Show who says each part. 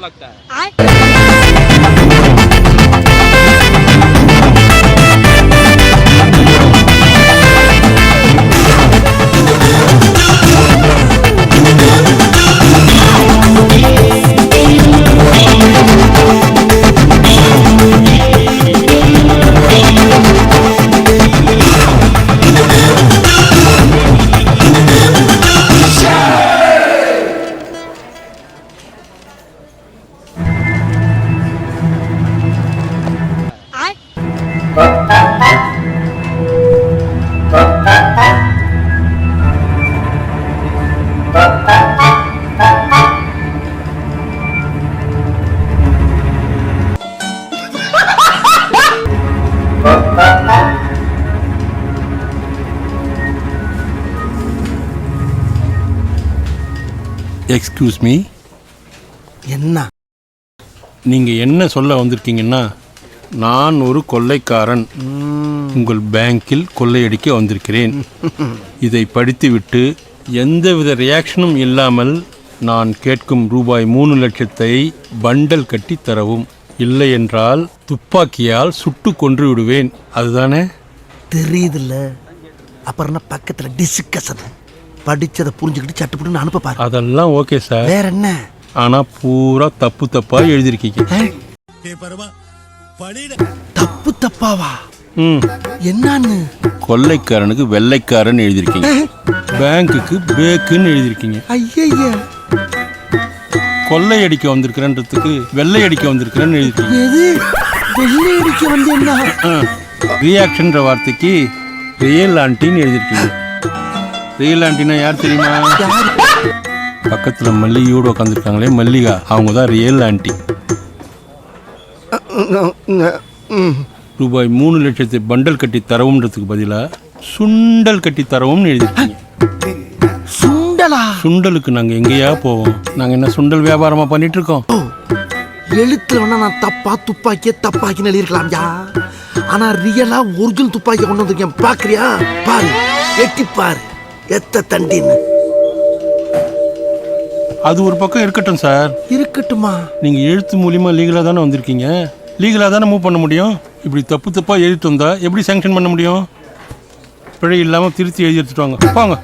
Speaker 1: लगता है।
Speaker 2: Excuse me,
Speaker 3: என்ன
Speaker 2: நீங்க என்ன சொல்ல வந்திருக்கீங்கன்னா, நான் ஒரு கொள்ளைக்காரன் உங்கள் பேங்கில் கொள்ளையடிக்க வந்திருக்கிறேன். இதை படித்துவிட்டு எந்தவித ரியாக்ஷனும் இல்லாமல் நான் கேட்கும் ரூபாய் 3 லட்சத்தை பண்டல் கட்டி தரவும். இல்லை என்றால் துப்பாக்கியால் சுட்டு கொன்று விடுவேன். அதுதானே?
Speaker 3: தெரியுதுல்ல, அப்புறம் பக்கத்துல டிஸ்கஷன் படிச்சதை புரிஞ்சுக்கிட்டு சட்டுப்பட்டு அனுப்ப பாரு.
Speaker 2: அதெல்லாம் ஓகே சார்.
Speaker 3: வேற என்ன?
Speaker 2: ஆனா பூரா தப்பு தப்பா எழுதிருக்கீங்க.
Speaker 3: தப்பு தப்பாவா? என்னன்னு?
Speaker 2: கொள்ளைக்காரனுக்கு வெள்ளைக்காரன் எழுதிருக்கீங்க, பேங்குக்கு பேக்குன்னு எழுதிருக்கீங்க.
Speaker 3: ஐயா,
Speaker 2: கொள்ளையடிக்க வந்திருக்கிறன்றதுக்கு வெள்ளையடிக்க வந்திருக்கிறேன்னு எழுதிருக்கீங்க.
Speaker 3: எது வெள்ளையடிக்க வந்து என்ன?
Speaker 2: ரியாக்ஷன்ற வார்த்தைக்கு ரியல் ஆண்டின்னு எழுதிருக்கீங்க. ரியல் ஆண்டினா யார் தெரியுமா? பக்கத்துல மல்லிகையோடு உட்காந்துருக்காங்களே மல்லிகா, அவங்க தான் ரியல் ஆண்டி. ரூபாய் 3 லட்சத்தை பண்டல் கட்டி தரவும்ன்றதுக்கு பதிலா சுண்டல் கட்டி தரவும்னு எழுதிருக்கீங்க.
Speaker 3: சுண்டலா?
Speaker 2: சுண்டலுக்கு நாங்க எங்கேயா போவோம்? நாங்க என்ன சுண்டல் வியாபாரமா பண்ணிட்டு இருக்கோம்?
Speaker 3: எழுத்துல வேணா நான் தப்பா துப்பாக்கின்னு எழுதிருக்கலாம்யா. ஆனா ரியலா ஒரிஜினல் துப்பாக்கியை கொண்டு வந்திருக்கேன். பாக்குறியா? பாரு, எட்டி பாரு, எத்த தண்டின்னு.
Speaker 2: அது ஒரு பக்கம் இருக்கட்டும் சார்.
Speaker 3: இருக்கட்டுமா?
Speaker 2: நீங்க எழுத்து மூலியமா லீகலா தானே வந்திருக்கீங்க. லீகலா தானே மூவ் பண்ண முடியும். இப்படி தப்பு தப்பா எழுதிட்டு வந்தா எப்படி சாங்ஷன் பண்ண முடியும்? பிழை இல்லாம திருத்தி எழுதி எடுத்துட்டு வாங்க. போங்க.